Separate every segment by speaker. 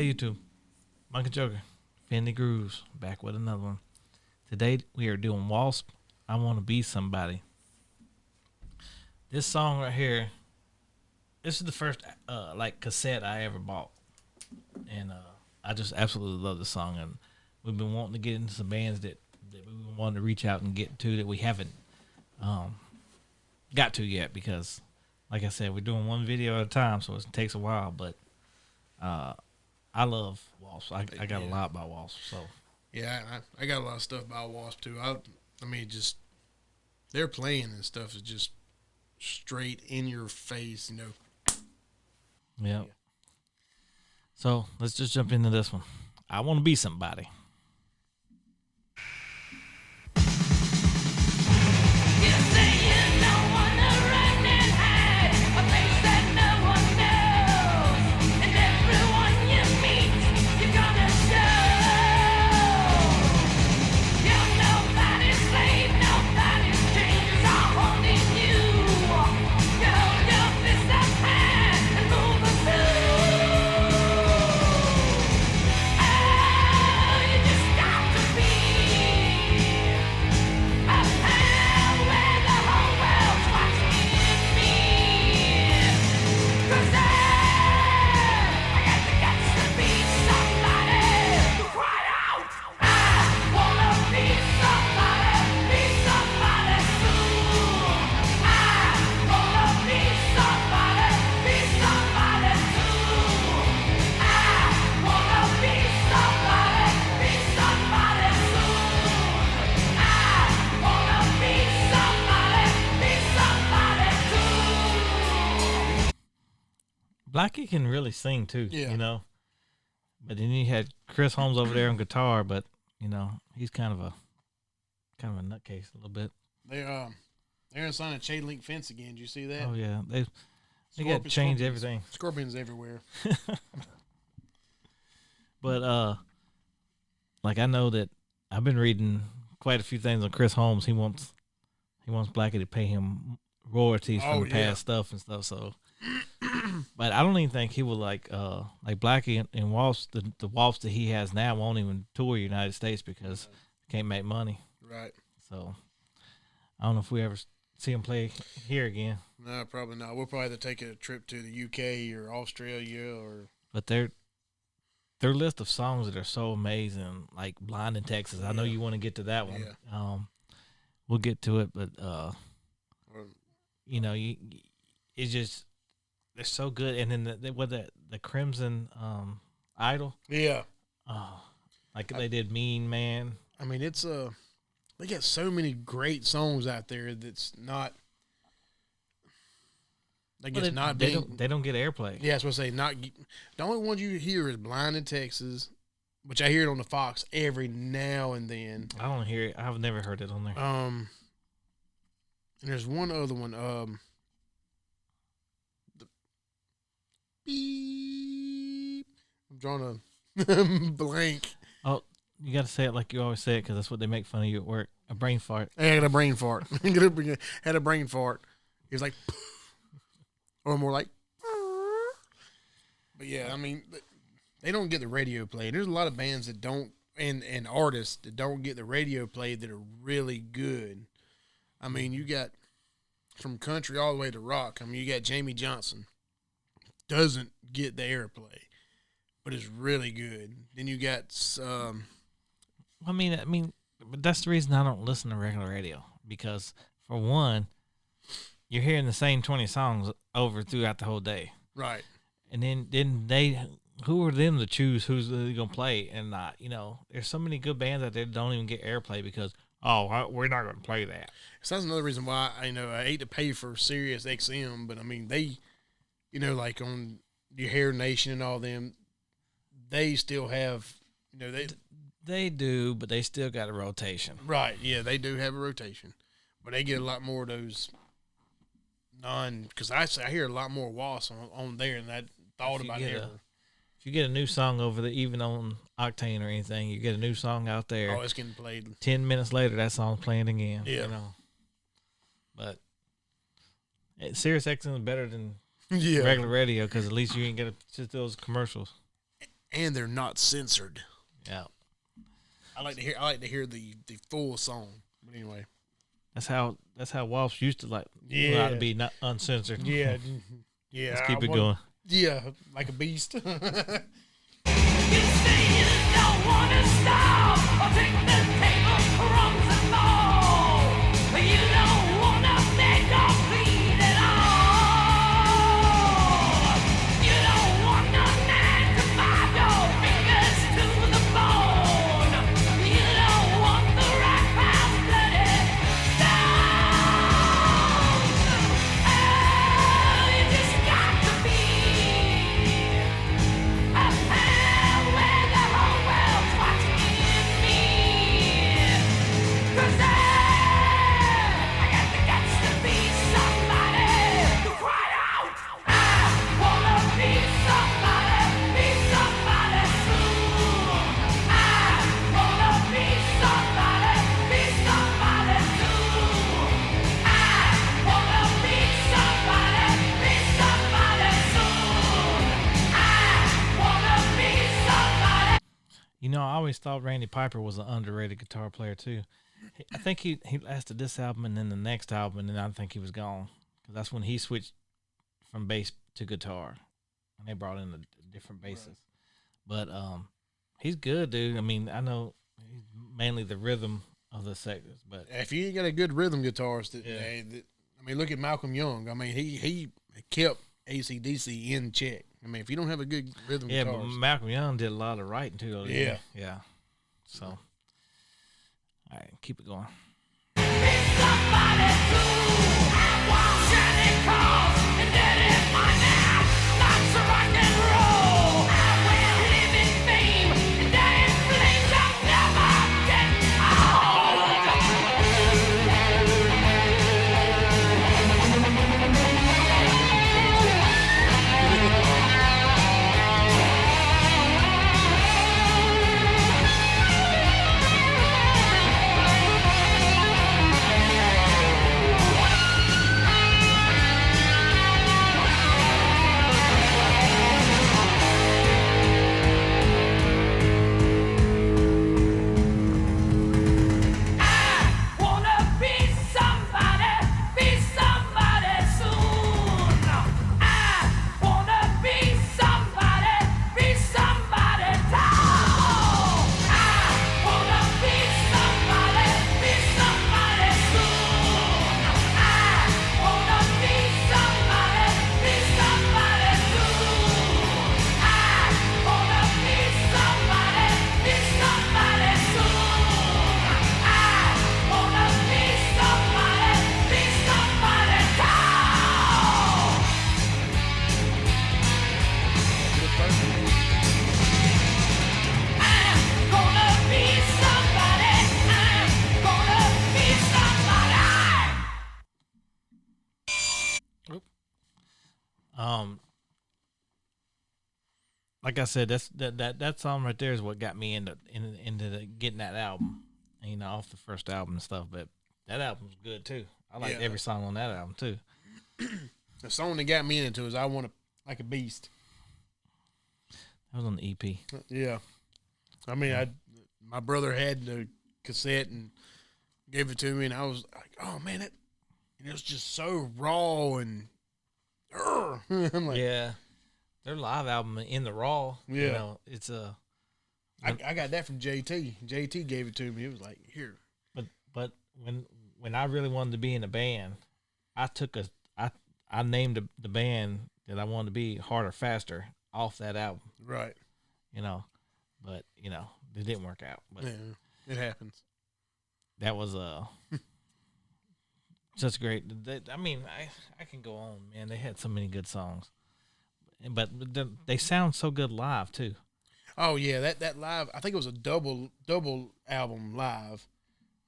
Speaker 1: YouTube? Monkey Joker, Finley Grooves, back with another one. Today we are doing w.a.s.p. I Want to Be Somebody. This song right here, this is the first cassette I ever bought, and I just absolutely love this song. And we've been wanting to get into some bands that we wanted to reach out and get to that we haven't got to yet because, like I said, we're doing one video at a time, so it takes a while. But I love w.a.s.p. I got a lot by w.a.s.p. So
Speaker 2: yeah, I got a lot of stuff by w.a.s.p. too. I mean, just their playing and stuff is just straight in your face,
Speaker 1: yeah. So let's just jump into this one. I Want to Be Somebody. Blackie can really sing too, But then you had Chris Holmes over there on guitar, but he's kind of a nutcase a little bit.
Speaker 2: They're inside a chain link fence again. Did you see that?
Speaker 1: Oh yeah, they got to change everything.
Speaker 2: Scorpions everywhere.
Speaker 1: But I know that I've been reading quite a few things on Chris Holmes. He wants Blackie to pay him royalties from the past stuff and stuff. So. But I don't even think he will like Blackie and w.a.s.p. The w.a.s.p. that he has now won't even tour the United States because he can't make money.
Speaker 2: Right.
Speaker 1: So I don't know if we ever see him play here again.
Speaker 2: No, probably not. We'll probably have to take a trip to the UK or Australia or.
Speaker 1: But their list of songs that are so amazing, like "Blind in Texas." I know you want to get to that one.
Speaker 2: Yeah.
Speaker 1: We'll get to it, but it's just. They're so good, and then the Crimson Idol, they did Mean Man.
Speaker 2: I mean, it's they got so many great songs out there that's not.
Speaker 1: They don't get airplay.
Speaker 2: Yeah, that's what I say. Not the only one you hear is "Blind in Texas," which I hear it on the Fox every now and then.
Speaker 1: I don't hear it. I've never heard it on there.
Speaker 2: And there's one other one. Beep. I'm drawing a blank.
Speaker 1: Oh, you got to say it like you always say it because that's what they make fun of you at work. A brain fart.
Speaker 2: I had a brain fart. Had a brain fart. He was like, or more like. But yeah, I mean, they don't get the radio play. There's a lot of bands that don't, and artists that don't get the radio play that are really good. I mean, you got from country all the way to rock. I mean, you got Jamie Johnson. Doesn't get the airplay, but is really good. Then you got.
Speaker 1: But that's the reason I don't listen to regular radio because, for one, you're hearing the same 20 songs over throughout the whole day,
Speaker 2: right?
Speaker 1: And then who are them to choose who's gonna play and not? There's so many good bands out there that don't even get airplay because we're not gonna play that.
Speaker 2: So that's another reason why I hate to pay for Sirius XM, but I mean they. Like on your Hair Nation and all them, they still have,
Speaker 1: They do, but they still got a rotation.
Speaker 2: Right, yeah, they do have a rotation. But they get a lot more of those because I hear a lot more w.a.s.p. on there than I thought about ever.
Speaker 1: If you get a new song over there, even on Octane or anything, you get a new song out there.
Speaker 2: Oh, it's getting played.
Speaker 1: 10 minutes later, that song's playing again.
Speaker 2: Yeah.
Speaker 1: But Sirius XM is better than
Speaker 2: yeah.
Speaker 1: regular radio because at least you ain't get just those commercials.
Speaker 2: and they're not censored.
Speaker 1: Yeah.
Speaker 2: I like to hear the full song. But anyway,
Speaker 1: That's how W.a.s.p used to like
Speaker 2: yeah,
Speaker 1: to be not uncensored.
Speaker 2: yeah, yeah.
Speaker 1: Let's keep it going.
Speaker 2: Yeah, like a beast.
Speaker 3: You say you don't wanna stop or take the table crumbs and all, but you don't wanna beg or plead at all. You don't want no 9 to 5, your fingers to the bone. You don't want the right pound bloody stones. Oh, you just got to be a pal where the whole world's watching me. 'Cause I got the guts to be somebody who cried out. I wanna be somebody soon. I wanna be somebody too. I wanna be somebody soon. I wanna be somebody.
Speaker 1: You know, I always thought Randy Piper was an underrated guitar player too. I think he lasted this album and then the next album, and then I think he was gone because that's when he switched from bass to guitar, and they brought in a different bassist. But he's good, dude. I mean, I know he's mainly the rhythm of the sectors, but
Speaker 2: If you ain't got a good rhythm guitarist,
Speaker 1: Yeah.
Speaker 2: I mean, look at Malcolm Young. I mean, he kept AC/DC in check. I mean, if you don't have a good rhythm
Speaker 1: yeah, but
Speaker 2: guitarist,
Speaker 1: Malcolm Young did a lot of writing too. Though, didn't he?
Speaker 2: Yeah.
Speaker 1: Yeah. So, all right, keep it going.
Speaker 3: Somebody too. I want shining cars and dirty money, lots of rock and roll. I will live in fame and die in flames. I'll never get wanna be somebody soon. I wanna be somebody tall. I wanna be somebody soon. I wanna be somebody too. I wanna be somebody soon. I wanna be somebody tall. I'm gonna be somebody. I'm gonna be somebody.
Speaker 1: Like I said, that song right there is what got me into getting that album, you know, off the first album and stuff. But that album's good too. I like
Speaker 2: Yeah.
Speaker 1: every song on that album too.
Speaker 2: the song that got me into is "I Want to Like a Beast."
Speaker 1: That was on the EP.
Speaker 2: Yeah, I mean, my brother had the cassette and gave it to me, and I was like, "Oh man, and it was just so raw and." I'm like,
Speaker 1: Yeah, their live album In the Raw. You
Speaker 2: Yeah.
Speaker 1: know, it's a.
Speaker 2: I got that from JT. JT gave it to me. It was like, here.
Speaker 1: But when I really wanted to be in a band, I named the band that I wanted to be Harder Faster off that album.
Speaker 2: Right.
Speaker 1: You know, but you know it didn't work out. But
Speaker 2: Yeah, it happens.
Speaker 1: that was such great. I mean, I can go on, man. They had so many good songs, but they sound so good live too.
Speaker 2: Oh yeah, that live. I think it was a double album live.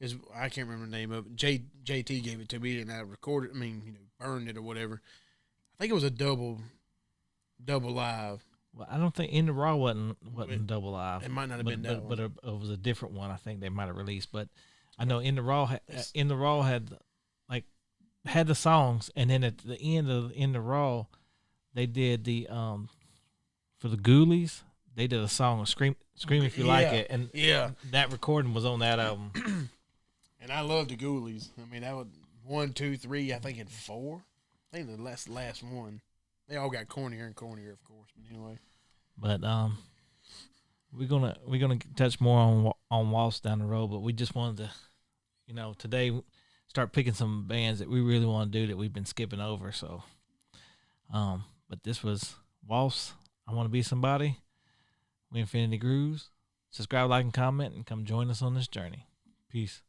Speaker 2: Is I can't remember the name of it. JT gave it to me, and I recorded. I mean, burned it or whatever. I think it was a double live.
Speaker 1: Well, I don't think In the Raw wasn't double live.
Speaker 2: It might not have
Speaker 1: but,
Speaker 2: been that
Speaker 1: but
Speaker 2: one.
Speaker 1: it was a different one. I think they might have released, but I know In the Raw had had the songs, and then at the end of In the Raw, they did the for the Ghoulies they did a song, Scream If You Like It, and
Speaker 2: yeah.
Speaker 1: that recording was on that album.
Speaker 2: And I love the Ghoulies. I mean, that was 1, 2, 3. I think in 4. I think the last one. They all got cornier and cornier, of course. But anyway.
Speaker 1: But we're gonna touch more on Waltz down the road. But we just wanted to, today start picking some bands that we really want to do that we've been skipping over. So, but this was Waltz. I Want to Be Somebody. We Infinity Grooves. Subscribe, like, and comment, and come join us on this journey. Peace.